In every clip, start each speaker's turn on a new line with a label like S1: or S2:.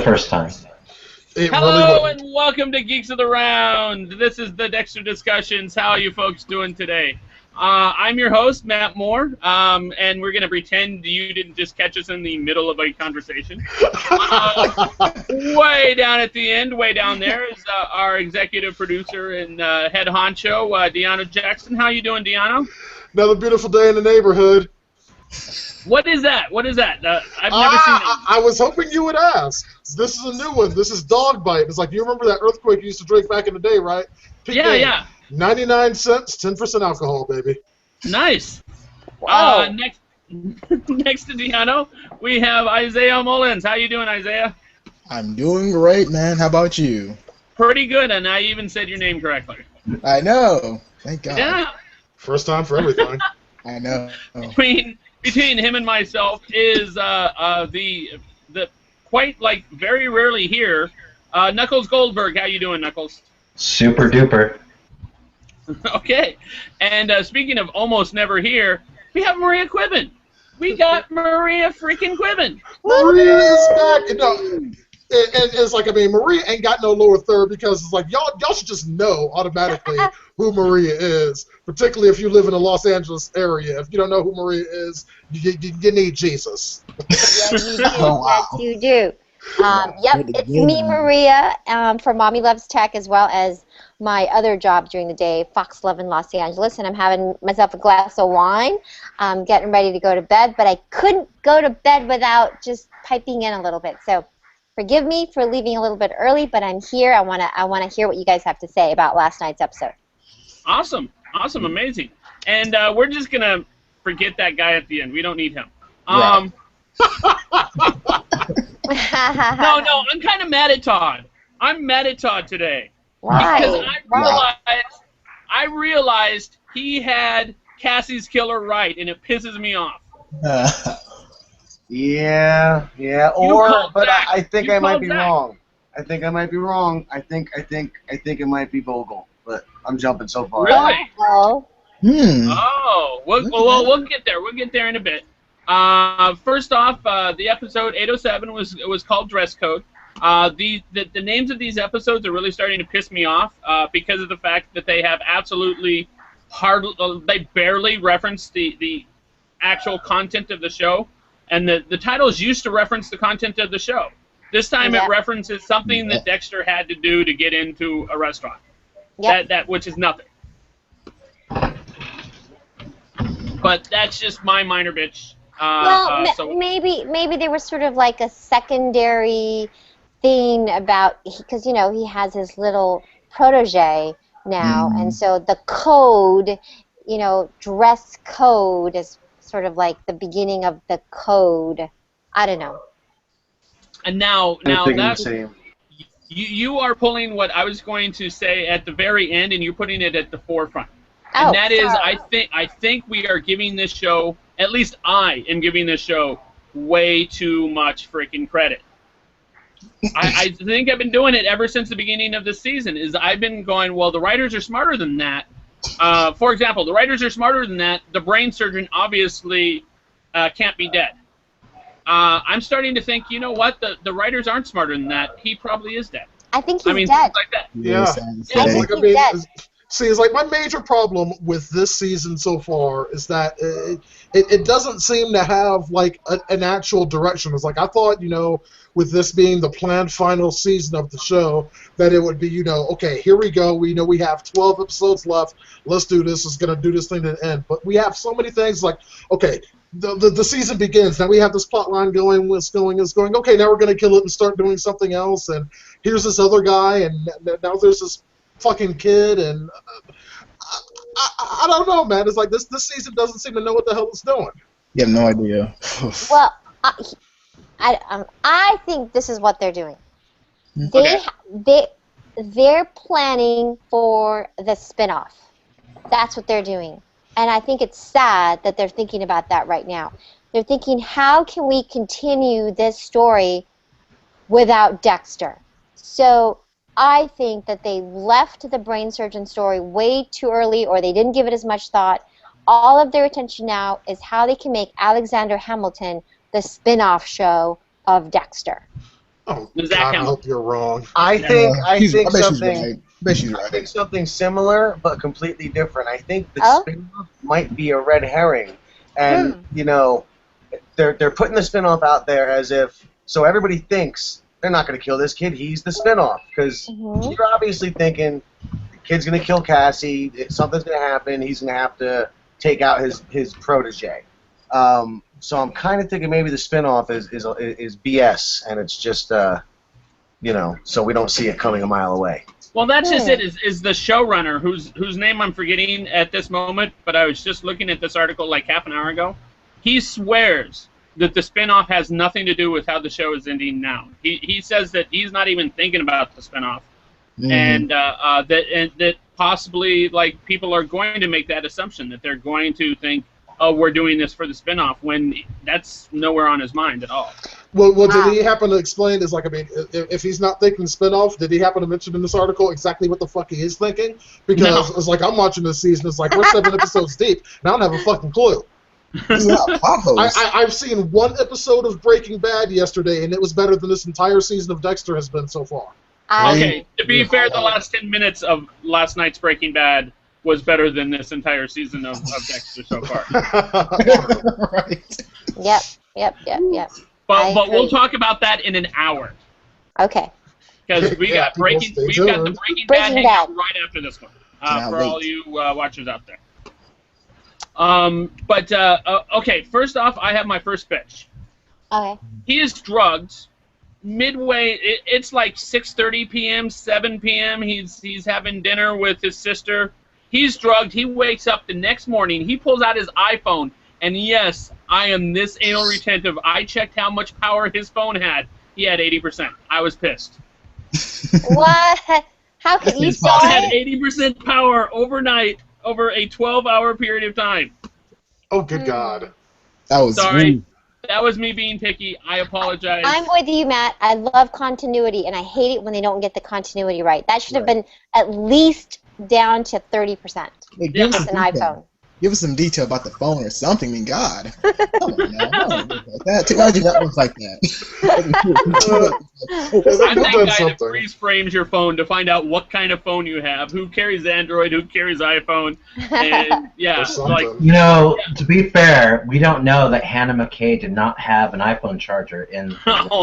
S1: first time.
S2: Hello and welcome to Geeks of the Round. This is the Dexter Discussions. How are you folks doing today? I'm your host, Matt Moore, and we're going to pretend you didn't just catch us in the middle of a conversation. Way down at the end, way down there, is our executive producer and head honcho, DeAno Jackson. How you doing, DeAno?
S3: Another beautiful day in the neighborhood.
S2: What is that? What is that? I've never seen that.
S3: I was hoping you would ask. This is a new one. This is Dog Bite. It's like, you remember that earthquake you used to drink back in the day, right?
S2: Yeah.
S3: 99 cents, 10% alcohol, baby.
S2: Nice.
S4: Wow.
S2: Next to DeAno, we have Isiah Mullins. How you doing, Isiah?
S5: I'm doing great, man. How about you?
S2: Pretty good, and I even said your name correctly.
S5: I know. Thank God.
S2: Yeah.
S3: First time for everything.
S5: I know.
S2: Between him and myself is the quite like very rarely here, Knuckles Goldberg. How you doing, Knuckles?
S1: Super duper.
S2: Okay. And speaking of almost never here, we have Maria Quiban. We got Maria freaking Quiban.
S3: Maria is back. You know, and it's like, I mean, Maria ain't got no lower third because it's like, y'all should just know automatically who Maria is, particularly if you live in the Los Angeles area. If you don't know who Maria is, you need Jesus.
S4: Yes, you do. Yes, you do. Yep, it's me, Maria, from Mommy Loves Tech, as well as my other job during the day, Fox 11 Los Angeles, and I'm having myself a glass of wine. I'm getting ready to go to bed, but I couldn't go to bed without just piping in a little bit. So forgive me for leaving a little bit early, but I'm here. I wanna hear what you guys have to say about last night's episode.
S2: Awesome, amazing. And we're just gonna forget that guy at the end. We don't need him.
S5: Right.
S2: No, I'm kind of mad at Todd. I'm mad at Todd today.
S4: Why?
S2: Because I realized he had Cassie's killer right, and it pisses me off.
S6: Yeah. But I think I might be wrong. I think I might be wrong. I think it might be Vogel, but I'm jumping so far.
S2: Really?
S4: Oh.
S2: Oh, we'll get there. We'll get there in a bit. First off, the episode 807 was called Dress Code. The names of these episodes are really starting to piss me off because of the fact that they have absolutely they barely reference the actual content of the show, and the titles used to reference the content of the show. This time it references something that Dexter had to do to get into a restaurant.
S4: Yep.
S2: That which is nothing. But that's just my minor bitch.
S4: Maybe there was sort of like a secondary thing about, because he has his little protege now, and so the code, dress code is sort of like the beginning of the code. I don't know.
S2: And now that you are pulling what I was going to say at the very end, and you're putting it at the forefront. And that is, I think we are giving this show, at least I am giving this show, way too much freaking credit. I think I've been doing it ever since the beginning of this season. I've been going, well, the writers are smarter than that. For example, the writers are smarter than that. The brain surgeon obviously can't be dead. I'm starting to think, you know what? The writers aren't smarter than that. He probably is dead.
S4: I think he's dead.
S2: Things like that.
S3: Yeah.
S4: I think he's dead.
S3: See, it's like my major problem with this season so far is that it doesn't seem to have like an actual direction. It's like I thought, with this being the planned final season of the show, that it would be, okay, here we go. We know we have 12 episodes left. Let's do this. It's going to do this thing to the end. But we have so many things like, okay, the season begins. Now we have this plot line going. It's going. Okay, now we're going to kill it and start doing something else. And here's this other guy, and now there's this fucking kid, and I don't know, man. It's like this season doesn't seem to know what the hell it's doing.
S5: You have no idea.
S4: Well, I think this is what they're doing. They're planning for the spinoff. That's what they're doing, and I think it's sad that they're thinking about that right now. They're thinking, how can we continue this story without Dexter? So I think that they left the brain surgeon story way too early, or they didn't give it as much thought. All of their attention now is how they can make Alexander Hamilton the spin-off show of Dexter.
S3: Oh,
S2: Zach
S3: God, I hope you're wrong.
S6: I think
S5: She's
S6: something similar but completely different. I think the spin-off might be a red herring, and you know, they're putting the spin-off out there as if so everybody thinks they're not going to kill this kid. He's the spin-off because you're obviously thinking the kid's going to kill Cassie. Something's going to happen. He's going to have to take out his protege. So I'm kind of thinking maybe the spin-off is BS, and it's just, you know, so we don't see it coming a mile away.
S2: Well, that's just it, is the showrunner, whose name I'm forgetting at this moment, but I was just looking at this article like half an hour ago. He swears that the spin-off has nothing to do with how the show is ending now. He says that he's not even thinking about the spin-off, and that possibly, like, people are going to make that assumption, that they're going to think, oh, we're doing this for the spinoff, when that's nowhere on his mind at all.
S3: Well, did he happen to explain, is like, I mean, if he's not thinking spinoff, did he happen to mention in this article exactly what the fuck he is thinking? Because it's like, I'm watching this season, it's like, we're 7 episodes deep, and I don't have a fucking clue. I've seen one episode of Breaking Bad yesterday, and it was better than this entire season of Dexter has been so far.
S2: Okay, to be fair, the last 10 minutes of last night's Breaking Bad was better than this entire season of Dexter so far.
S5: Right.
S4: Yep.
S2: But we'll talk about that in an hour.
S4: Okay.
S2: Because we got the Breaking Bad hangout right after this one. For all you watchers out there. Okay, first off, I have my first pitch.
S4: Okay.
S2: He is drugged. Midway, it's like 6:30 p.m., 7 p.m. He's having dinner with his sister. He's drugged. He wakes up the next morning. He pulls out his iPhone, and yes, I am this anal retentive. I checked how much power his phone had. He had 80%. I was pissed.
S4: What? How could you say?
S2: He had 80% power overnight over a 12-hour period of time.
S3: Oh, good God.
S5: That was
S2: sorry. That was me being picky. I apologize.
S4: I'm with you, Matt. I love continuity, and I hate it when they don't get the continuity right. That should have been at least down to 30%.
S5: Hey, give us
S4: an iPhone.
S5: Give us some detail about the phone or something. I mean, God. Come on, man. I don't look like that. Why do that look like that?
S2: I'm that guy that freeze frames your phone to find out what kind of phone you have, who carries Android, who carries iPhone, and
S1: You know, to be fair, we don't know that Hannah McKay did not have an iPhone charger in.
S4: That's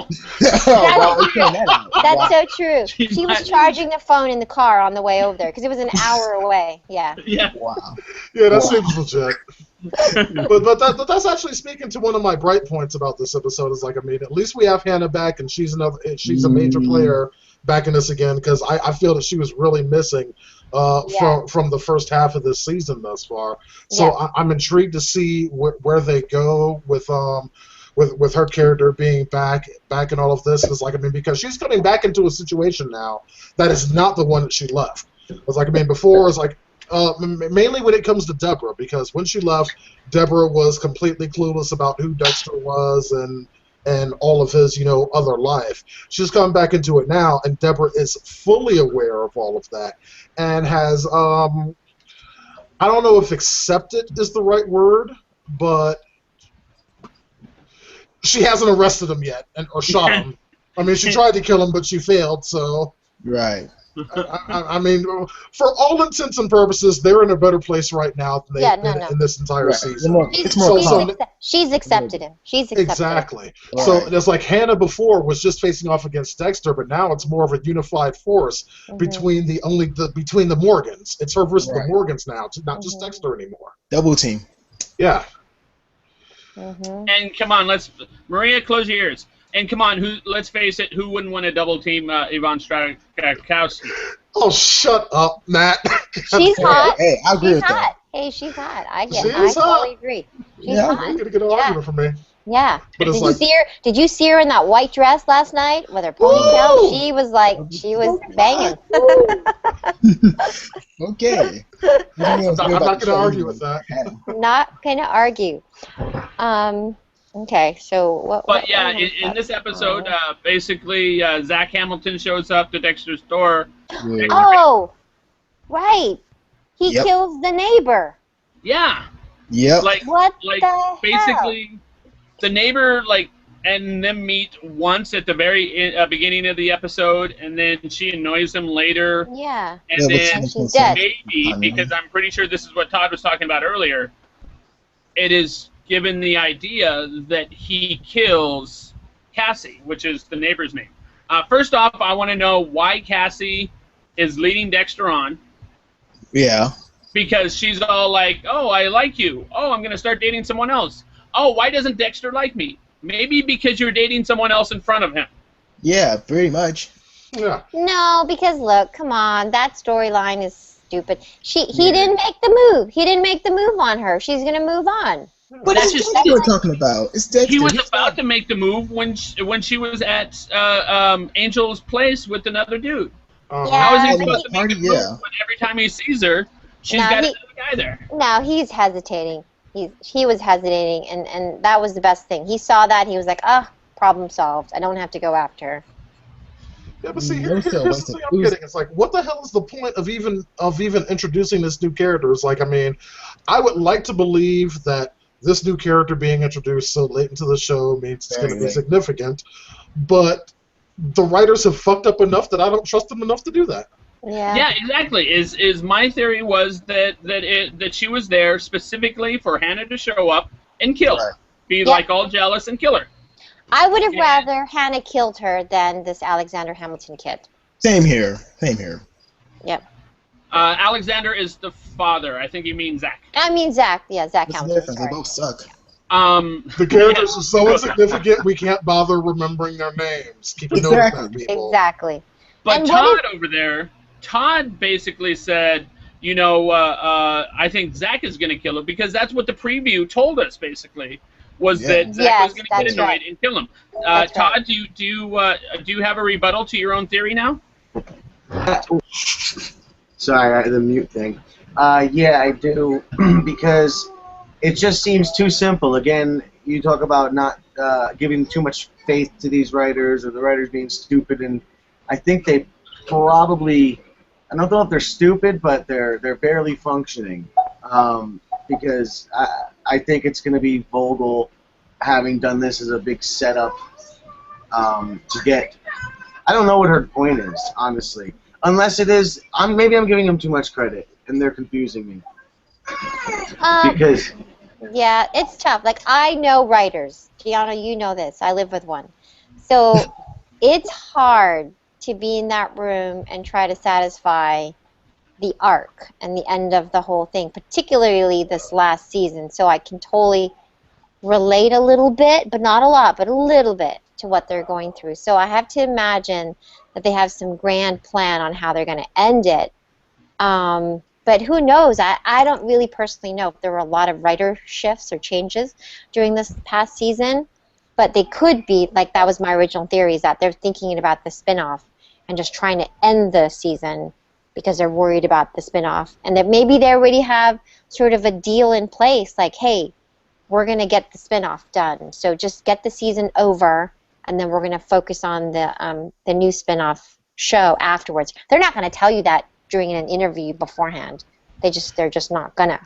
S4: so true. She was charging the phone in the car on the way over there because it was an hour away. Yeah.
S5: Wow.
S3: Yeah, that seems legit. but that's actually speaking to one of my bright points about this episode. Is like, I mean, at least we have Hannah back, and she's a major player back in this again, because I feel that she was really missing from the first half of this season thus far. So I'm intrigued to see where they go with her character being back in all of this. It's like, I mean, because she's coming back into a situation now that is not the one that she left. It's like, I mean, before it's like. Mainly when it comes to Deborah, because when she left, Deborah was completely clueless about who Dexter was and all of his, other life. She's come back into it now, and Deborah is fully aware of all of that, and has, I don't know if accepted is the right word, but she hasn't arrested him yet, or shot him. I mean, she tried to kill him, but she failed, so...
S5: Right.
S3: I mean, for all intents and purposes, they're in a better place right now than they've been in this entire season.
S4: She's accepted him. She's accepted
S3: exactly.
S4: him.
S3: So it's like Hannah before was just facing off against Dexter, but now it's more of a unified force between the Morgans. It's her versus the Morgans now, not just Dexter anymore.
S5: Double team.
S3: Yeah.
S2: And come on, Maria, close your ears. And come on, let's face it, who wouldn't want to double team Yvonne Strakowski?
S3: Oh, shut up, Matt.
S4: She's hot.
S5: Hey, I agree with that.
S4: Hey, she's hot. I
S3: totally
S4: agree. She's hot.
S3: You're gonna get an argument from me.
S4: Yeah. Did you see her in that white dress last night with her ponytail? She was banging.
S5: Okay.
S3: I'm not gonna argue with that.
S4: Not gonna argue. Okay, so what?
S2: But yeah, in this episode, basically, Zach Hamilton shows up to Dexter's door.
S4: Oh, right. He kills the neighbor.
S2: Yeah.
S5: Yep.
S2: Like
S4: what
S2: like
S4: the
S2: basically,
S4: hell?
S2: the neighbor and them meet once at the very beginning of the episode, and then she annoys him later.
S4: Yeah.
S2: And then
S4: she's dead.
S2: maybe, because I'm pretty sure this is what Todd was talking about earlier, it is given the idea that he kills Cassie, which is the neighbor's name. First off, I want to know why Cassie is leading Dexter on.
S5: Yeah.
S2: Because she's all like, oh, I like you. Oh, I'm going to start dating someone else. Oh, why doesn't Dexter like me? Maybe because you're dating someone else in front of him.
S5: Yeah, pretty much.
S3: Yeah.
S4: No, because look, come on, that storyline is stupid. He didn't make the move. He didn't make the move on her. She's going to move on.
S5: But that's just what we're talking about. It's Dexter.
S2: He was about to make the move when she was at Angel's place with another dude.
S4: Yeah,
S2: How is he supposed to make the move when every time he sees her, she's got another guy there?
S4: No, he's hesitating. He was hesitating, and that was the best thing. He saw that. He was like, problem solved. I don't have to go after her.
S3: Yeah, but see, here's the thing I'm getting. It's like, what the hell is the point of even introducing this new character? It's like, I mean, I would like to believe that this new character being introduced so late into the show means it's going to be significant, but the writers have fucked up enough that I don't trust them enough to do that.
S4: Yeah,
S2: exactly. Is my theory was that she was there specifically for Hannah to show up and kill her, be like all jealous and kill her.
S4: I would have rather Hannah killed her than this Alexander Hamilton kid.
S5: Same here.
S4: Yep.
S2: Alexander is the father. I think you mean Zach.
S4: I mean Zach. Yeah, Zach Hamilton.
S5: They both suck.
S3: The characters are so insignificant we can't bother remembering their names. Keep a note of that, people.
S4: Exactly.
S2: But and Todd over there, Todd basically said, I think Zach is going to kill him because that's what the preview told us, basically, was that Zach was going to get annoyed and kill him. Todd, do you have a rebuttal to your own theory now?
S6: Sorry, the mute thing. Yeah, I do, because it just seems too simple. Again, you talk about not giving too much faith to these writers or the writers being stupid, and I think they probably, I don't know if they're stupid, but they're barely functioning, because I think it's going to be Vogel having done this as a big setup to get, I don't know what her point is, honestly. Unless it is, maybe I'm giving them too much credit, and they're confusing me. Because...
S4: Yeah, it's tough. Like, I know writers. DeAno, you know this. I live with one. So it's hard to be in that room and try to satisfy the arc and the end of the whole thing, particularly this last season. So I can totally relate a little bit, but not a lot, but a little bit to what they're going through. So I have to imagine that they have some grand plan on how they're going to end it. But who knows? I don't really personally know if there were a lot of writer shifts or changes during this past season, but they could be, like that was my original theory, is that they're thinking about the spinoff and just trying to end the season because they're worried about the spinoff. And that maybe they already have sort of a deal in place, like, hey, we're going to get the spinoff done, so just get the season over, and then we're going to focus on the new spinoff show afterwards. They're not going to tell you that during an interview beforehand. They're just not gonna.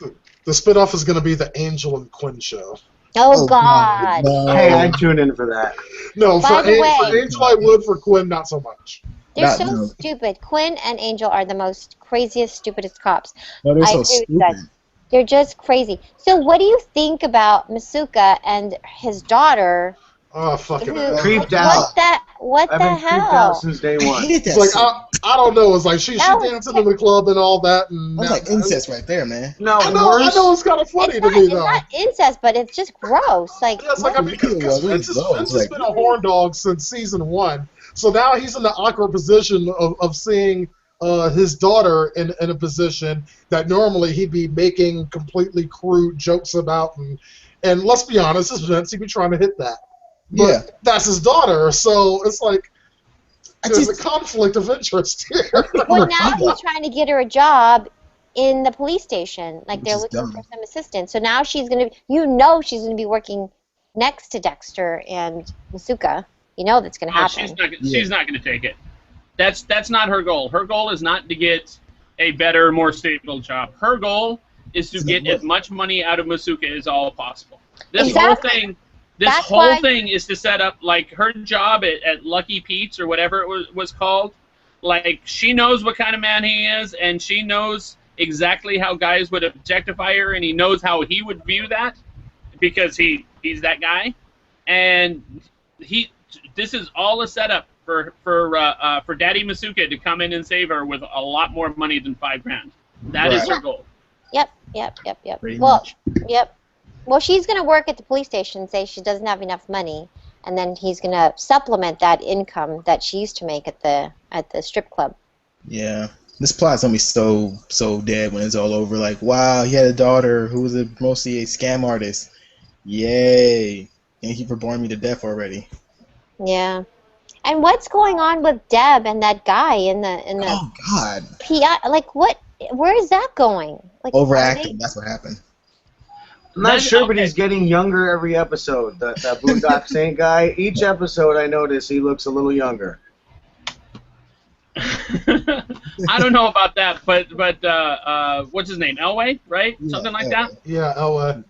S3: The spinoff is gonna be the Angel and Quinn show.
S4: Oh God!
S6: Hey, I'd tune in for that.
S3: No, for Angel I would. For Quinn, not so much.
S4: They're so stupid. Quinn and Angel are the most craziest, stupidest cops.
S5: No, they're so stupid.
S4: They're just crazy. So, what do you think about Masuka and his daughter?
S3: Oh, fucking
S6: creeped out.
S4: What the hell?
S6: I've been creeped out since day one.
S3: It's like, I don't know. It's like she dancing in the club and all that. And
S5: that's like incest right there, man.
S6: No,
S3: I know it's kind of funny to me, though.
S4: It's not incest, but it's just gross. Like,
S3: yeah, it's like, I mean, because Vince has been a horn dog since season 1. So now he's in the awkward position of seeing his daughter in a position that normally he'd be making completely crude jokes about. And let's be honest, it's Vince. He'd be trying to hit that. But that's his daughter, so it's like there's a conflict of interest here.
S4: Well, now he's trying to get her a job in the police station. Like, they're looking for some assistance. So now she's going to, she's going to be working next to Dexter and Masuka. You know that's going to happen.
S2: She's not going to take it. That's not her goal. Her goal is not to get a better, more stable job. Her goal is to get as much money out of Masuka as all possible. This whole thing... This whole thing is to set up, like, her job at Lucky Pete's or whatever it was called. Like, she knows what kind of man he is, and she knows exactly how guys would objectify her, and he knows how he would view that because he's that guy. And this is all a setup for Daddy Masuka to come in and save her with a lot more money than $5,000. That is her goal.
S4: Yep. Well, she's going to work at the police station and say she doesn't have enough money, and then he's going to supplement that income that she used to make at the strip club.
S5: Yeah. This plot's going to be so dead when it's all over. Like, wow, he had a daughter who was mostly a scam artist. Yay. Thank you for boring me to death already.
S4: Yeah. And what's going on with Deb and that guy in the
S5: Oh, God.
S4: PI? Like, what? Where is that going? Like,
S5: overacting. That's what happened.
S6: I'm not sure, but he's getting younger every episode. That Boondock Saint guy, each episode I notice he looks a little younger.
S2: I don't know about that, but what's his name? Elway, right? Yeah, something like that?
S3: Yeah, Elway.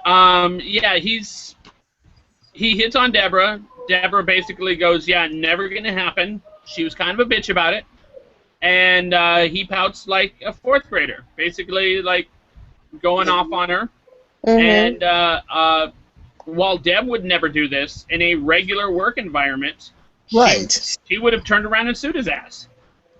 S2: Yeah, he hits on Deborah. Deborah basically goes, yeah, never gonna happen. She was kind of a bitch about it. And he pouts like a fourth grader, basically like going off on her. Mm-hmm. And while Deb would never do this in a regular work environment,
S5: right,
S2: she would have turned around and sued his ass.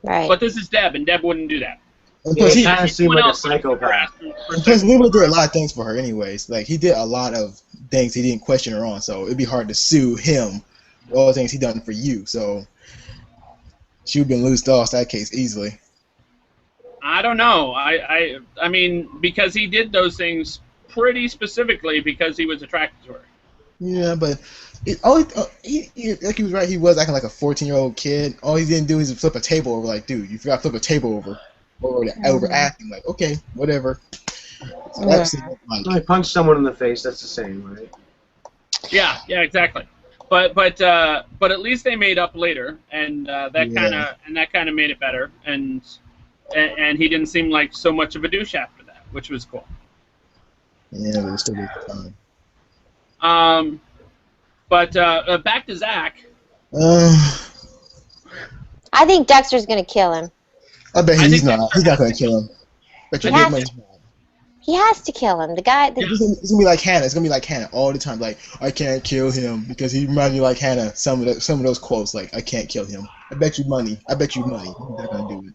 S4: Right.
S2: But this is Deb, and Deb wouldn't do that.
S5: And plus,
S6: he kind of seemed like a psychopath.
S5: Because Lula did a lot of things for her anyways. Like, he did a lot of things he didn't question her on, so it'd be hard to sue him for all the things he done for you. So she would have been lost that case easily.
S2: I don't know. I mean, because he did those things pretty specifically because he was attracted to her.
S5: Yeah, but like he was right. He was acting like a 14-year-old kid. All he didn't do is flip a table over. Like, dude, you forgot to flip a table over. Or overacting. Like, okay, whatever. So
S6: I punched someone in the face. That's the same, right?
S2: Yeah, exactly. But at least they made up later, and that kind of made it better. And he didn't seem like so much of a douche after that, which was cool.
S5: Yeah, but it still was fun.
S4: I think Dexter's gonna kill him.
S5: I bet he's not. He's not gonna kill him. But
S4: he has to kill him. The guy.
S5: It's gonna be like Hannah. It's gonna be like Hannah all the time. Like, I can't kill him because he reminds me like Hannah. Some of those quotes, like, I can't kill him. I bet you money. He's not gonna do it.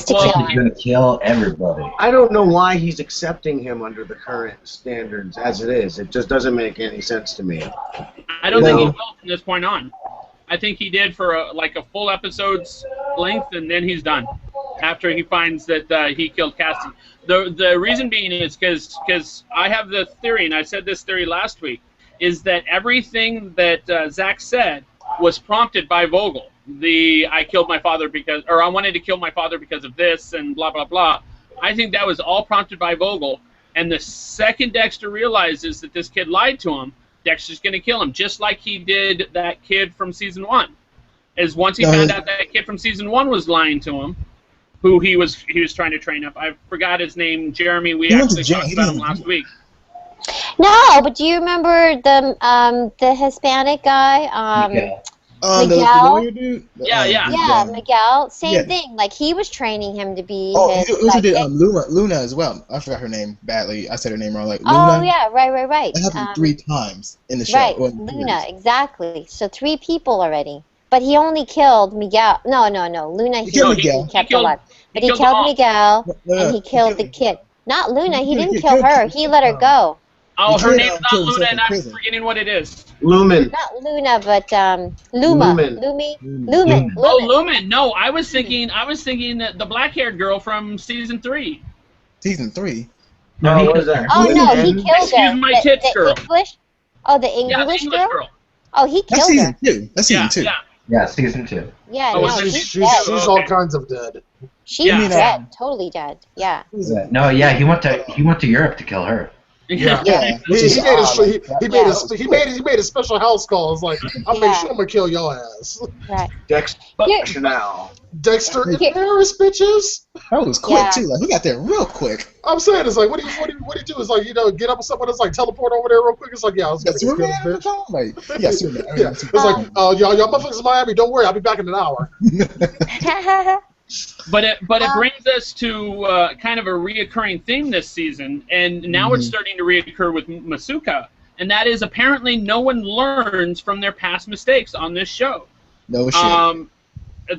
S1: Well, he's gonna kill everybody.
S6: I don't know why he's accepting him under the current standards as it is. It just doesn't make any sense to me.
S2: I don't think he will from this point on. I think he did for a full episode's length, and then he's done after he finds that he killed Cassidy. The reason being is because I have the theory, and I said this theory last week, is that everything that Zach said was prompted by Vogel. I killed my father I wanted to kill my father because of this, and blah, blah, blah. I think that was all prompted by Vogel, and the second Dexter realizes that this kid lied to him, Dexter's going to kill him, just like he did that kid from Season 1. Once he found out that kid from Season 1 was lying to him, who he was trying to train up. I forgot his name, Jeremy. We actually talked about him last week.
S4: No, but do you remember the Hispanic guy?
S5: Miguel.
S4: The
S5: lawyer dude?
S2: Yeah,
S4: Miguel. Same thing. Like, he was training him to be his...
S5: he also did Luna as well. I forgot her name badly. I said her name wrong. Like, Luna.
S4: Oh, yeah, right.
S5: That happened 3 times in the show.
S4: Right, Luna, exactly. So 3 people already. But he only killed Miguel. No. Luna, he kept alive. But he killed Miguel, and he killed the kid. Not Luna. He didn't kill her. He let her go.
S2: Oh, her name's not Luna, and I'm forgetting what it is.
S6: Lumen.
S4: Not Luna, but Luma. Lumen.
S2: Oh, Lumen. No, I was thinking that the black-haired girl from Season 3.
S5: Season 3?
S6: No, what was that?
S4: Oh, no, he killed her.
S2: Excuse my tits, girl.
S4: English? Oh, the English girl? Oh, he killed her.
S5: That's Season 2.
S1: Yeah, Season 2.
S4: Yeah,
S3: she's dead. All kinds of dead.
S4: She's dead. Totally dead. Yeah.
S1: No, yeah, he went to Europe to kill her.
S3: Yeah. He made a special house call. It's like, I'll make sure I'm gonna kill your ass.
S4: Right.
S6: Dexter now.
S3: Dexter in Paris, bitches.
S5: That was quick too. Like he got there real quick.
S3: I'm saying it's like, what do you do? It's like, get up with someone that's like teleport over there real quick. It's like, I was gonna kill this bitch.
S5: Like, Superman.
S3: It's like, y'all motherfuckers in Miami, don't worry, I'll be back in an hour.
S2: But it brings us to kind of a reoccurring theme this season, and now it's starting to reoccur with Masuka, and that is apparently no one learns from their past mistakes on this show.
S5: No shit.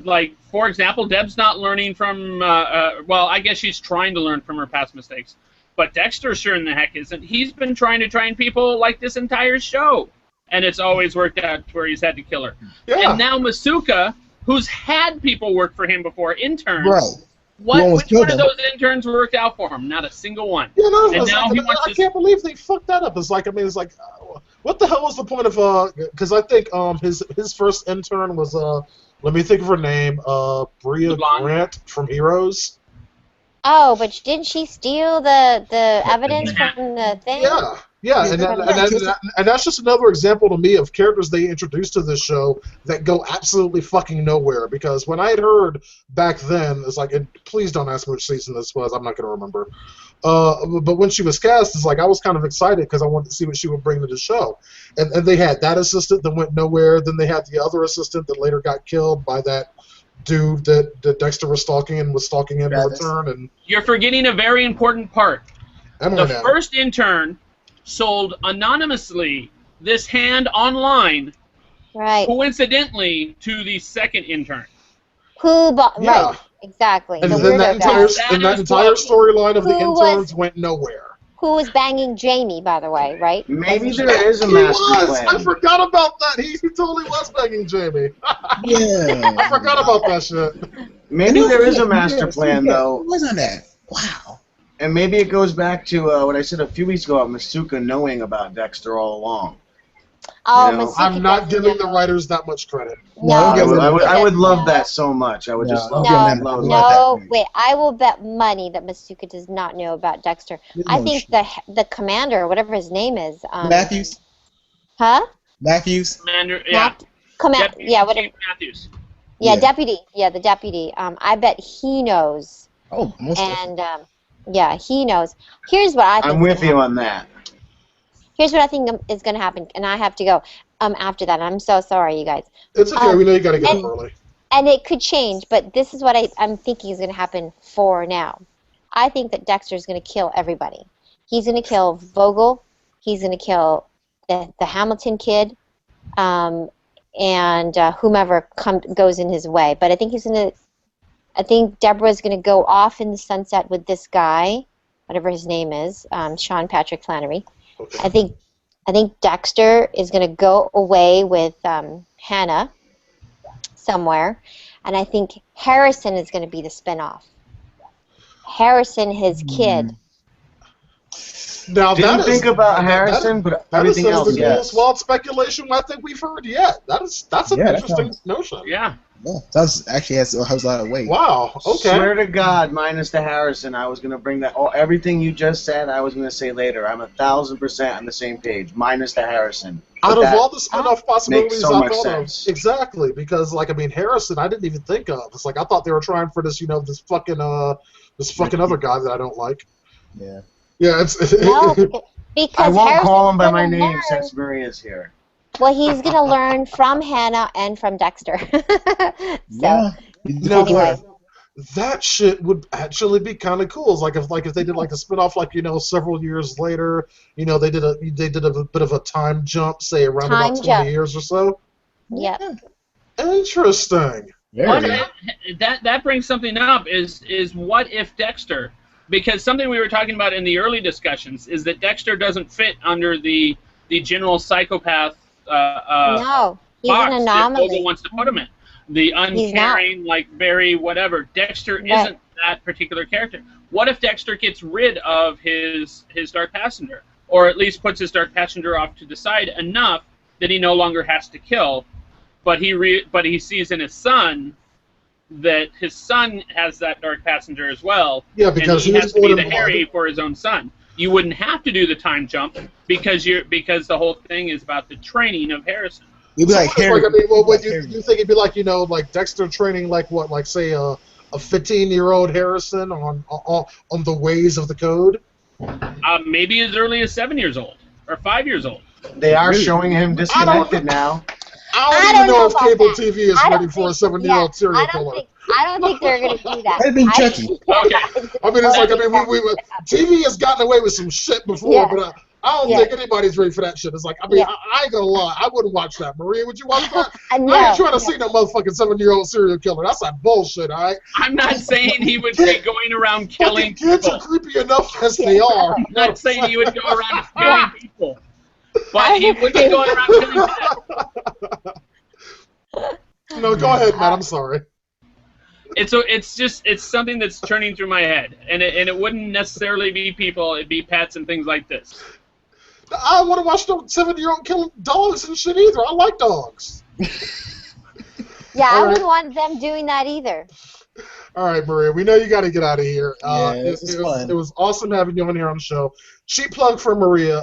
S2: Like, for example, Deb's not learning from, well, I guess she's trying to learn from her past mistakes, but Dexter sure in the heck isn't. He's been trying to train people like this entire show, and it's always worked out to where he's had to kill her. Yeah. And now Masuka, who's had people work for him before, interns.
S5: Right.
S2: Which one of those interns worked out for him? Not a single one.
S3: Yeah, no, and now I can't believe they fucked that up. It's like, what the hell was the point of because I think his first intern was let me think of her name, Bria Grant from Heroes.
S4: Oh, but didn't she steal the evidence from the thing?
S3: Yeah, and that's just another example to me of characters they introduced to this show that go absolutely fucking nowhere. Because when I had heard back then, it's like, and please don't ask me which season this was, I'm not going to remember. But when she was cast, it's like I was kind of excited because I wanted to see what she would bring to the show. And they had that assistant that went nowhere. Then they had the other assistant that later got killed by that dude that Dexter was stalking and was stalking him in return. And
S2: you're forgetting a very important part. The first intern sold anonymously this hand online,
S4: right?
S2: Coincidentally, to the second intern.
S4: Who bought? Yeah. Right, exactly.
S3: And then that entire storyline of the interns went nowhere.
S4: Who was banging Jamie, by the way, right?
S6: Maybe there is a master plan.
S3: I forgot about that. He totally was banging Jamie.
S5: Yeah.
S3: I forgot about that shit.
S6: Maybe there is a master plan, though.
S5: Wasn't that? Wow.
S6: And maybe it goes back to what I said a few weeks ago about Masuka knowing about Dexter all along.
S4: Oh,
S3: I'm not giving the writers that much credit.
S4: No,
S6: I would love that so much. I would just love that.
S4: No, wait. I will bet money that Masuka does not know about Dexter. I think the commander, whatever his name is,
S5: Matthews.
S4: Huh?
S5: Matthews.
S2: Commander, yeah.
S4: Yeah, whatever.
S2: Matthews.
S4: Yeah, deputy. Yeah, the deputy. I bet he knows.
S5: Oh, most definitely.
S4: Yeah, he knows. Here's what I think.
S6: I'm with you on that.
S4: Here's what I think is going to happen, and I have to go after that. I'm so sorry, you guys.
S3: It's okay. We know you got to get up early.
S4: And it could change, but this is what I'm thinking is going to happen for now. I think that Dexter is going to kill everybody. He's going to kill Vogel. He's going to kill the Hamilton kid, and whomever goes in his way. But I think he's going to. I think Deborah's going to go off in the sunset with this guy, whatever his name is, Sean Patrick Flannery. Okay. I think Dexter is going to go away with Hannah somewhere, and I think Harrison is going to be the spinoff. Harrison, his kid.
S3: Now
S6: didn't think about Harrison, but everything else.
S3: That is the coolest wild speculation I think we've heard yet. That's an interesting notion.
S2: Yeah.
S5: Yeah, that actually has a lot of weight.
S3: Wow. Okay.
S6: Swear to God, minus the Harrison, I was gonna bring that. Oh, everything you just said, I was gonna say later. I'm 1,000% on the same page. Minus the Harrison.
S3: Out of all the spin-off possibilities
S6: so
S3: I thought of, exactly, because Harrison, I didn't even think of. It's like I thought they were trying for this, this fucking other guy that I don't like.
S5: Yeah.
S3: Yeah, it's.
S4: No, because
S6: I won't
S4: Harrison's
S6: call him by my name since Maria's here.
S4: Well, he's going to learn from Hannah and from Dexter. Anyway.
S3: That shit would actually be kind of cool. It's like if they did like a spinoff, several years later, they did a bit of a time jump, say around about 20 years or so.
S4: Yeah.
S3: Interesting.
S2: That brings something up. Is what if Dexter? Because something we were talking about in the early discussions is that Dexter doesn't fit under the general psychopath.
S4: No, he's an anomaly.
S2: That wants to put him in. The uncaring, very whatever. Dexter isn't that particular character. What if Dexter gets rid of his Dark Passenger, or at least puts his Dark Passenger off to the side enough that he no longer has to kill, but he sees in his son that his son has that Dark Passenger as well.
S3: Yeah, because
S2: he has to be the Harry for his own son. you wouldn't have to do the time jump because the whole thing is about the training of Harrison.
S5: You'd be like Harry.
S3: I mean, you think it'd be like, like Dexter training, like what, like say a 15-year-old Harrison on the ways of the code?
S2: Maybe as early as 7 years old or 5 years old.
S6: They are showing him disconnected now.
S3: I don't even know if cable TV is ready for a 7-year-old serial killer.
S4: I don't think they're going to do that.
S5: That'd be Chucky.
S2: Okay.
S3: I mean, it's like, TV has gotten away with some shit before, but I don't think anybody's ready for that shit. It's like, I mean, I ain't gonna lie, I wouldn't watch that. Maria, would you watch that?
S4: No.
S3: I ain't trying to see no motherfucking 7-year-old serial killer. That's like bullshit, all right?
S2: I'm not saying he would be going around killing people.
S3: Kids are creepy enough as they are.
S2: I'm not saying he would go around killing people. But he would be going around killing people.
S3: No, go ahead, Matt. I'm sorry.
S2: It's something that's turning through my head, and it wouldn't necessarily be people. It'd be pets and things like this.
S3: I don't want to watch no 7-year-old killing dogs and shit either. I like dogs.
S4: I wouldn't want them doing that either.
S3: All right, Maria, we know you got to get out of here.
S5: It
S3: was awesome having you on here on the show. Cheap plug for Maria.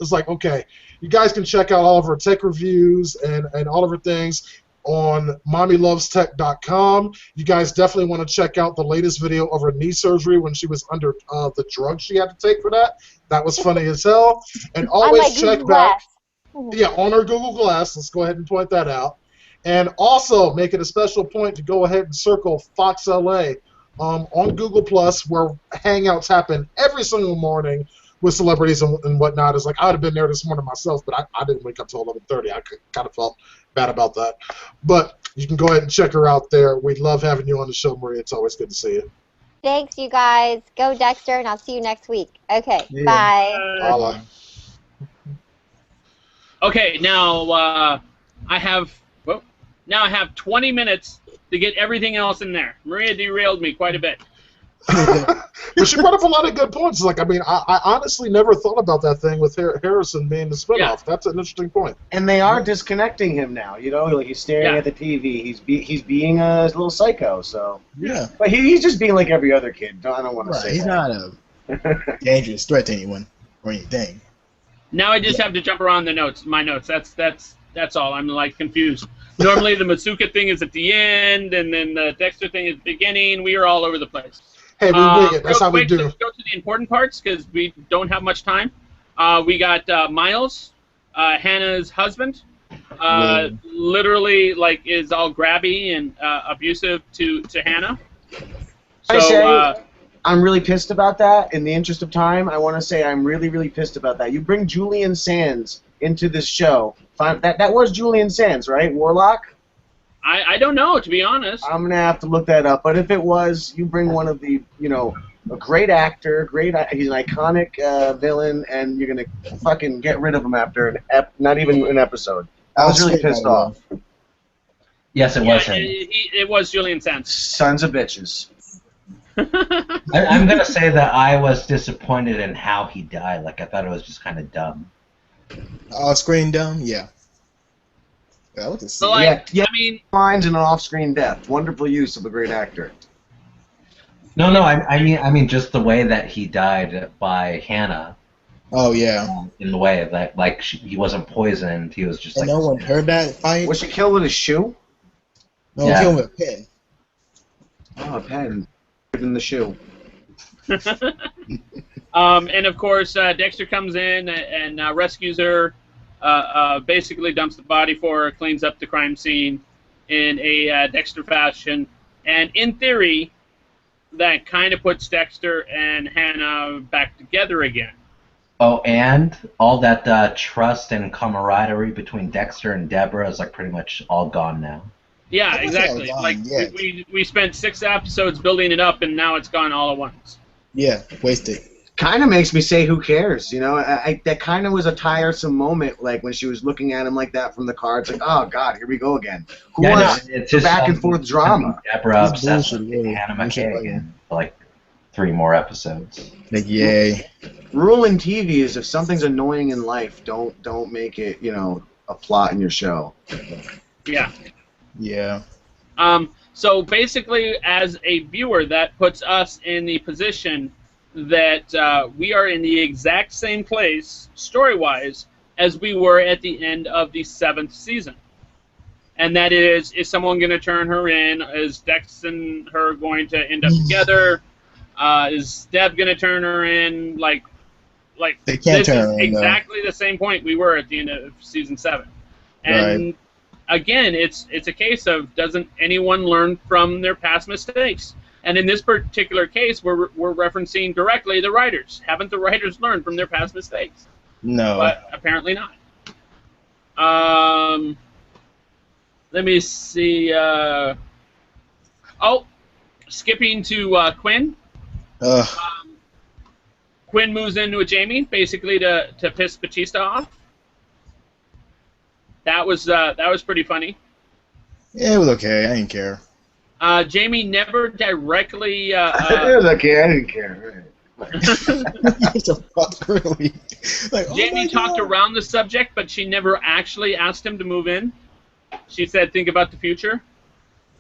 S3: It's like, okay, you guys can check out all of her tech reviews and all of her things on mommylovestech.com. You guys definitely want to check out the latest video of her knee surgery when she was under the drugs she had to take for that. That was funny as hell. And always check back. Yeah, on her Google Glass. Let's go ahead and point that out. And also make it a special point to go ahead and circle Fox LA on Google Plus, where hangouts happen every single morning with celebrities and whatnot. It's like, I would have been there this morning myself, but I didn't wake up till 11:30. I kind of felt bad about that. But you can go ahead and check her out there. We love having you on the show, Maria. It's always good to see you.
S4: Thanks, you guys. Go Dexter, and I'll see you next week. Okay, bye.
S3: Bye.
S2: Okay, now I have 20 minutes to get everything else in there. Maria derailed me quite a bit.
S3: But she brought up a lot of good points. Like, I mean, I honestly never thought about that thing with Harrison being the spinoff. Yeah. That's an interesting point.
S6: And they are disconnecting him now. You know, like he's staring at the TV. He's being a little psycho. So
S5: yeah.
S6: But he's just being like every other kid. I don't want to say
S5: he's
S6: that.
S5: Not a dangerous threat to anyone or anything.
S2: Now I just have to jump around my notes. That's all. I'm like confused. Normally the Masuka thing is at the end, and then the Dexter thing is at the beginning. We are all over the place.
S3: Hey, we wing it. That's how we do.
S2: Let's go to the important parts because we don't have much time. We got Miles, Hannah's husband, literally like is all grabby and abusive to Hannah. So,
S6: I'm really pissed about that. In the interest of time, I want to say I'm really, really pissed about that. You bring Julian Sands into this show. That was Julian Sands, right? Warlock?
S2: I don't know, to be honest.
S6: I'm going to have to look that up. But if it was, you bring one of the, a great actor, he's an iconic villain, and you're going to fucking get rid of him after not even an episode. I was really pissed off.
S1: Yes, it was him.
S2: It was Julian Sands.
S6: Sons of bitches.
S1: I'm going to say that I was disappointed in how he died. Like, I thought it was just kind of dumb.
S5: Off-screen dumb? Yeah. I
S6: mean, lines and an off-screen death. Wonderful use of a great actor.
S1: No, I mean just the way that he died by Hannah.
S5: Oh yeah.
S1: In the way that he wasn't poisoned. He was just.
S5: And no one heard that fight.
S6: Was she killed with a shoe?
S5: No, yeah. Killed with a pen.
S6: Oh, a pen. In the shoe.
S2: And of course, Dexter comes in and rescues her. Basically dumps the body for her, cleans up the crime scene in a Dexter fashion, and in theory, that kind of puts Dexter and Hannah back together again.
S1: Oh, and all that trust and camaraderie between Dexter and Deborah is like pretty much all gone now.
S2: Yeah, exactly. Like we spent 6 episodes building it up, and now it's gone all at once.
S5: Yeah, wasted.
S6: Kind of makes me say, who cares? That kind of was a tiresome moment, like when she was looking at him like that from the car. It's like, oh God, here we go again. It's just back and forth drama.
S1: Deborah obsessed with Hannah McKay again for like 3 more episodes.
S5: Like, yay.
S6: Rule in TV is if something's annoying in life, don't make it a plot in your show.
S2: Yeah.
S5: Yeah.
S2: So basically, as a viewer, that puts us in the position that we are in the exact same place, story-wise, as we were at the end of the 7th season. And that is someone going to turn her in? Is Dex and her going to end up together? Is Deb going to turn her in? Like
S5: they can't
S2: this
S5: turn
S2: is
S5: her
S2: exactly the same point we were at the end of season 7. And again, it's a case of, doesn't anyone learn from their past mistakes? And in this particular case, we're referencing directly the writers. Haven't the writers learned from their past mistakes?
S5: No.
S2: But apparently not. Let me see. Skipping to Quinn. Quinn moves into a Jamie, basically to piss Batista off. That was pretty funny.
S5: Yeah, it was okay. I didn't care.
S2: Jamie never directly.
S6: It was okay. I didn't care.
S5: Really? Like,
S2: Jamie talked around the subject, but she never actually asked him to move in. She said, "Think about the future."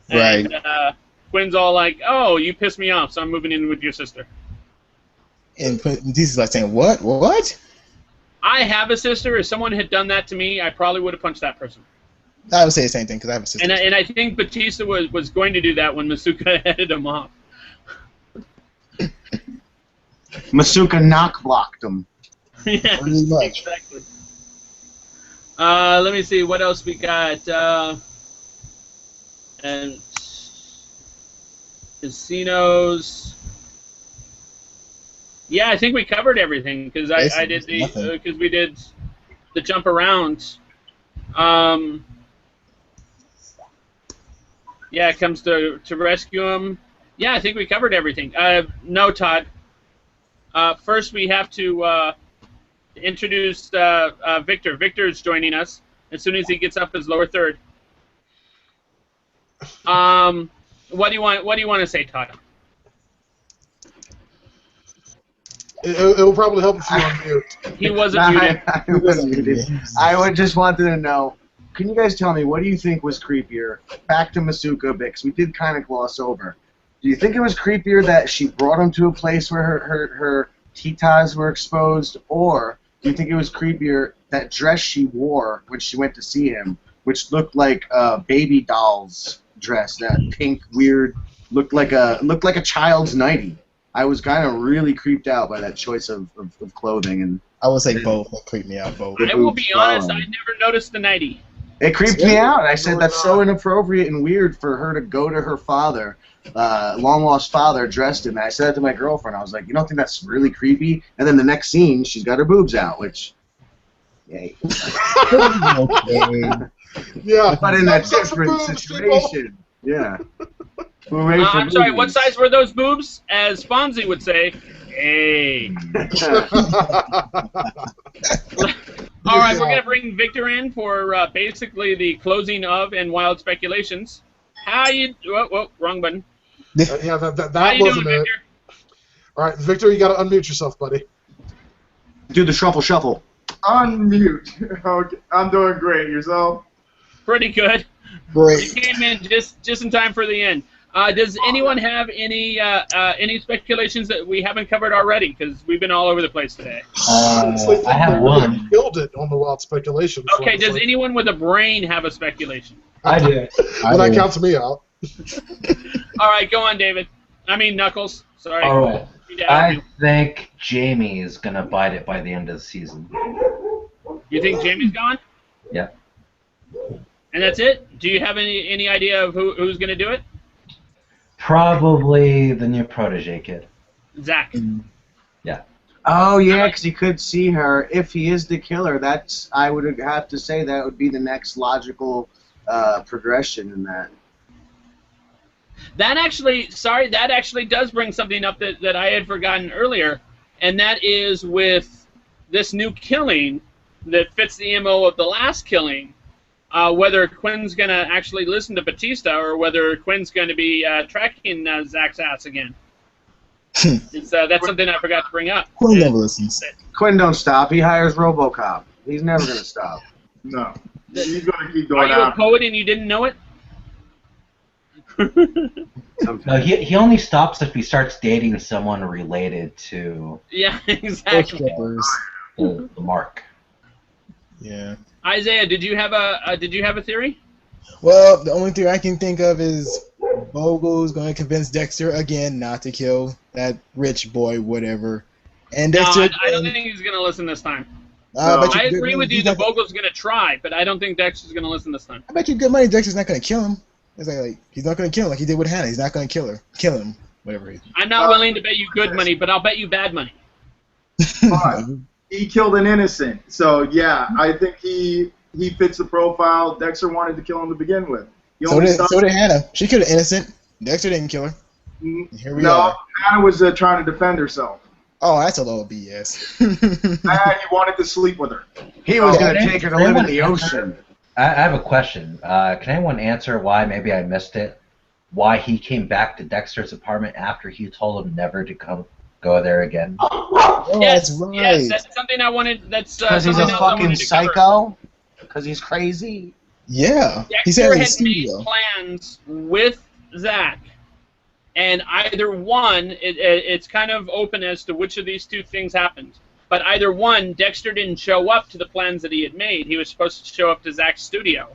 S5: Right.
S2: And Quinn's all like, "Oh, you pissed me off, so I'm moving in with your sister."
S5: And this is like saying, "What? What?"
S2: I have a sister. If someone had done that to me, I probably would have punched that person.
S5: I would say the same thing because I have a sister.
S2: And I think Batista was going to do that when Masuka headed him off.
S6: Masuka knock blocked him.
S2: Yeah,
S5: Pretty much.
S2: exactly. Let me see what else we got. And casinos. Yeah, I think we covered everything because I did because we did the jump around. Yeah, it comes to rescue him. Yeah, I think we covered everything. No, Todd. First, we have to introduce Victor. Victor is joining us as soon as he gets up his lower third. What do you want to say, Todd?
S3: It will probably help if you unmute.
S2: He wasn't muted.
S6: I wasn't muted. I would just wanted to know, can you guys tell me, what do you think was creepier? Back to Masuka a bit, because we did kind of gloss over. Do you think it was creepier that she brought him to a place where her titas were exposed, or do you think it was creepier that dress she wore when she went to see him, which looked like a baby doll's dress, that pink, weird, looked like a child's nightie? I was kind of really creeped out by that choice of clothing. And
S5: I would say both. It creeped me out, both.
S2: I will be honest, I never noticed the nightie.
S6: It creeped me out. I said that's so inappropriate and weird for her to go to her father, long-lost father, dressed in that. I said that to my girlfriend. I was like, you don't think that's really creepy? And then the next scene, she's got her boobs out, which, yay.
S3: Yeah.
S6: But in a different situation. Yeah.
S2: I'm sorry, what size were those boobs? As Fonzie would say, hey. All right, we're going to bring Victor in for basically the closing of and wild speculations. How you... Whoa, wrong button.
S3: Yeah, that
S2: How you
S3: wasn't
S2: doing,
S3: it.
S2: Victor?
S3: All right, Victor, you got to unmute yourself, buddy.
S6: Do the shuffle.
S7: Unmute. Okay, I'm doing great. Yourself?
S2: Pretty good.
S5: Great.
S2: You came in just in time for the end. Does anyone have any speculations that we haven't covered already? Because we've been all over the place today.
S1: I have one.
S3: Killed it on the wild speculation.
S2: Okay, does anyone with a brain have a speculation?
S1: I do.
S3: Well, that counts me out.
S2: All right, go on, David. I mean, Knuckles. Sorry.
S1: All right. I think Jamie is going to bite it by the end of the season.
S2: You think Jamie's gone?
S1: Yeah.
S2: And that's it? Do you have any idea of who's going to do it?
S1: Probably the new protege kid.
S2: Zach.
S1: Yeah.
S6: Oh, yeah, because he could see her. If he is the killer, I would have to say that would be the next logical progression in that.
S2: That actually does bring something up that I had forgotten earlier, and that is with this new killing that fits the MO of the last killing, whether Quinn's going to actually listen to Batista or whether Quinn's going to be tracking Zach's ass again. That's something I forgot to bring up.
S5: Quinn never listens.
S6: Quinn don't stop. He hires RoboCop. He's never going to stop.
S7: No. He's going to keep going
S2: Are you
S7: out.
S2: a poet and you didn't know it?
S1: No, he only stops if he starts dating someone related to.
S2: Yeah, exactly.
S1: The mark.
S5: Yeah.
S2: Isiah, did you have a theory?
S5: Well, the only theory I can think of is Vogel's going to convince Dexter again not to kill that rich boy, whatever. And Dexter.
S2: No, I don't think he's going to listen this time.
S5: No.
S2: I agree with you that Vogel's going to try, but I don't think Dexter's going to listen this time.
S5: I bet you good money Dexter's not going to kill him. It's like he's not going to kill him like he did with Hannah. He's not going to kill him, whatever.
S2: I'm not willing to bet you good money, but I'll bet you bad money.
S7: He killed an innocent, so yeah, I think he fits the profile. Dexter wanted to kill him to begin with.
S5: So did Hannah. She killed an innocent. Dexter didn't kill her. Here we are.
S7: Hannah was trying to defend herself.
S5: Oh, that's a load of BS.
S7: He wanted to sleep with her.
S6: He was going to take her to live in the ocean.
S1: I have a question. Can anyone answer why, maybe I missed it, why he came back to Dexter's apartment after he told him never to go there again?
S5: Oh,
S2: yes,
S5: that's right.
S2: Yes, that's something I wanted. That's
S6: because he's a fucking psycho. Because he's crazy.
S5: Yeah.
S2: Dexter had made plans with Zach, and either one, it's kind of open as to which of these two things happened. But either one, Dexter didn't show up to the plans that he had made. He was supposed to show up to Zach's studio.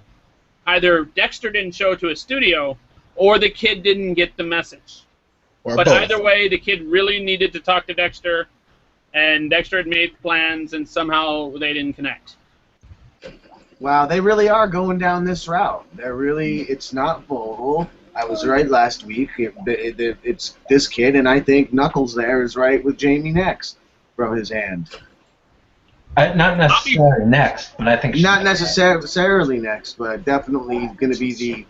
S2: Either Dexter didn't show to his studio, or the kid didn't get the message. But both. Either way, the kid really needed to talk to Dexter, and Dexter had made plans, and somehow they didn't connect.
S6: Wow, they really are going down this route. It's not Vogel. I was right last week. It's this kid, and I think Knuckles there is right with Jamie next from his hand.
S1: Not necessarily next, but I think
S6: not necessarily next, but definitely going to be the,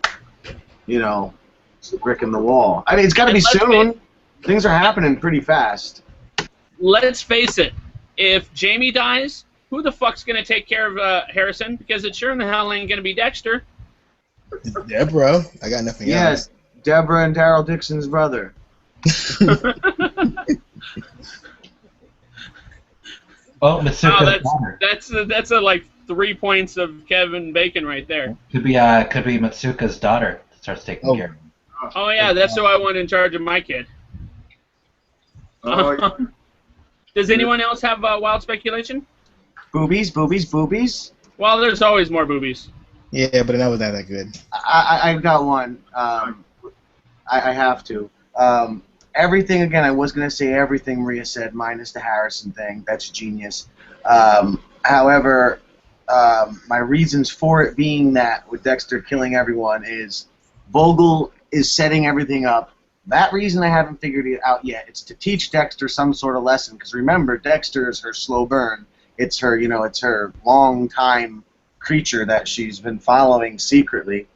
S6: brick in the wall. I mean, it's got to be soon. Things are happening pretty fast.
S2: Let's face it. If Jamie dies, who the fuck's going to take care of Harrison? Because it sure in the hell ain't going to be Dexter.
S5: Deborah. I got nothing else.
S6: Yes, Deborah and Daryl Dixon's brother.
S1: Oh, Matsuka's daughter.
S2: That's like 3 points of Kevin Bacon right there.
S1: Could be Matsuka's daughter that starts taking care of him.
S2: Oh yeah, that's who I want in charge of my kid. Does anyone else have wild speculation?
S6: Boobies.
S2: Well, there's always more boobies.
S5: Yeah, but that was not that good.
S6: I've got one. I have to. Everything, again, I was going to say everything Maria said, minus the Harrison thing. That's genius. However, my reasons for it being that with Dexter killing everyone is Vogel is setting everything up. That reason I haven't figured it out yet. It's to teach Dexter some sort of lesson. Because remember, Dexter is her slow burn. It's her, it's her long time creature that she's been following secretly,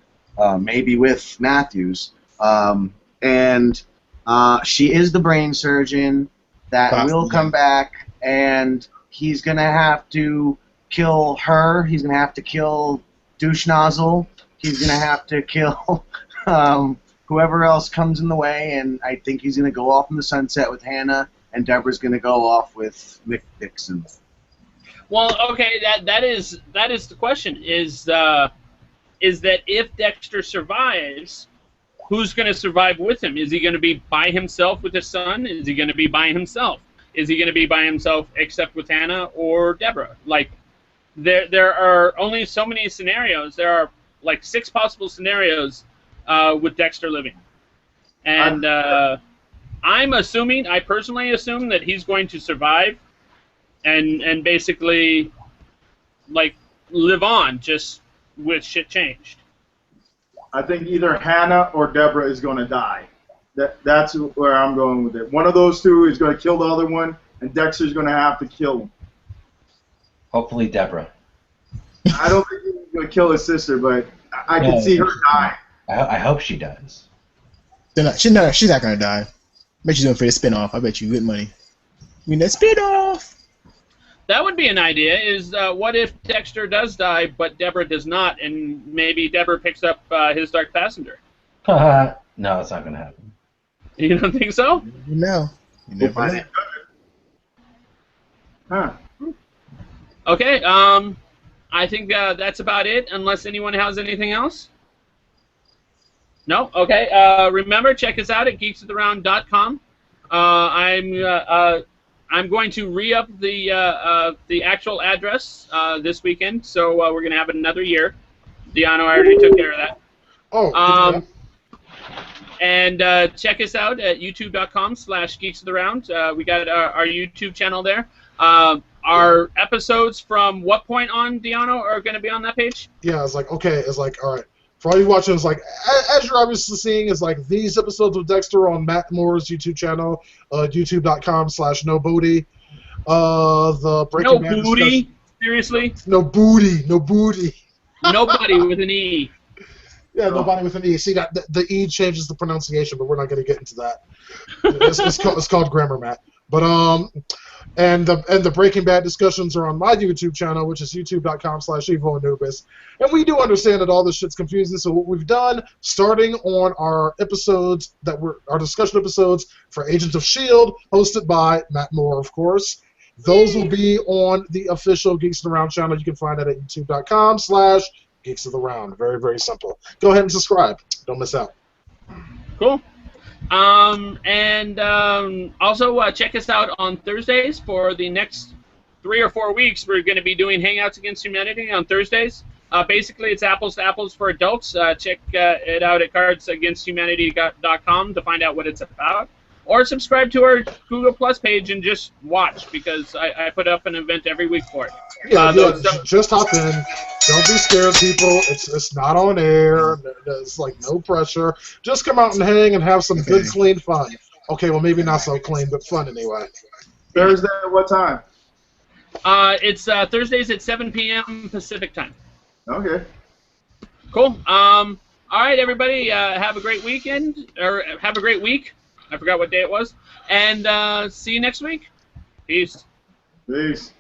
S6: maybe with Matthews. And she is the brain surgeon that will come back, and he's going to have to kill her. He's going to have to kill Douche Nozzle. He's going to have to kill whoever else comes in the way, and I think he's going to go off in the sunset with Hannah, and Deborah's going to go off with Mick Dixon.
S2: Well, okay, that is the question. Is that if Dexter survives, who's going to survive with him? Is he going to be by himself with his son? Is he going to be by himself? Is he going to be by himself except with Hannah or Deborah? Like, there are only so many scenarios. There are like 6 possible scenarios with Dexter living, and I personally assume that he's going to survive, and basically, like, live on just with shit changed.
S7: I think either Hannah or Deborah is going to die. That's where I'm going with it. One of those two is going to kill the other one, and Dexter's going to have to kill him.
S1: Hopefully Deborah.
S7: I don't think he's going to kill his sister, but I can see her die.
S1: I hope she does.
S5: She's not going to die. I bet she's doing for the spinoff. I bet you good money. I mean, that spinoff!
S2: That would be an idea, is what if Dexter does die, but Deborah does not, and maybe Deborah picks up his Dark Passenger?
S1: No, it's not going to happen.
S2: You don't think so?
S5: No. You never know.
S7: Huh.
S2: Okay, I think that's about it, unless anyone has anything else. No? Okay. Remember, check us out at geeksoftheround.com. I'm going to re-up the actual address this weekend, so we're going to have it another year. DeAno already took care of that.
S3: Oh,
S2: and check us out at youtube.com/geeksoftheround. We got our YouTube channel there. Our episodes from what point on, DeAno, are going to be on that page?
S3: Yeah, it's like, okay, it's like, all right. For all you watching, it's like, as you're obviously seeing, it's like these episodes of Dexter on Matt Moore's YouTube channel, youtube.com/nobooty. The Breaking Bad
S2: booty? Seriously?
S3: No booty. No booty.
S2: Nobody with an E.
S3: Yeah, nobody with an E. See, that the E changes the pronunciation, but we're not going to get into that. It's called grammar, Matt. But and the Breaking Bad discussions are on my YouTube channel, which is youtube.com/evoanubis. And we do understand that all this shit's confusing, so what we've done, starting on our episodes our discussion episodes for Agents of S.H.I.E.L.D., hosted by Matt Moore, of course. Those will be on the official Geeks of the Round channel. You can find it at youtube.com/Geeks of the Round. Very, very simple. Go ahead and subscribe. Don't miss out.
S2: Cool. Also check us out on Thursdays for the next 3 or 4 weeks. We're going to be doing Hangouts Against Humanity on Thursdays. Basically, it's apples to apples for adults. Check it out at cardsagainsthumanity.com to find out what it's about. Or subscribe to our Google Plus page and just watch, because I put up an event every week for it.
S3: Yeah, just hop in. Don't be scared, people. It's not on air. There's like no pressure. Just come out and hang and have some good, clean fun. Okay, well maybe not so clean, but fun anyway.
S7: Thursday at what time?
S2: It's Thursdays at 7 p.m. Pacific time.
S7: Okay.
S2: Cool. All right, everybody. Have a great weekend, or have a great week. I forgot what day it was. And see you next week. Peace.
S7: Peace.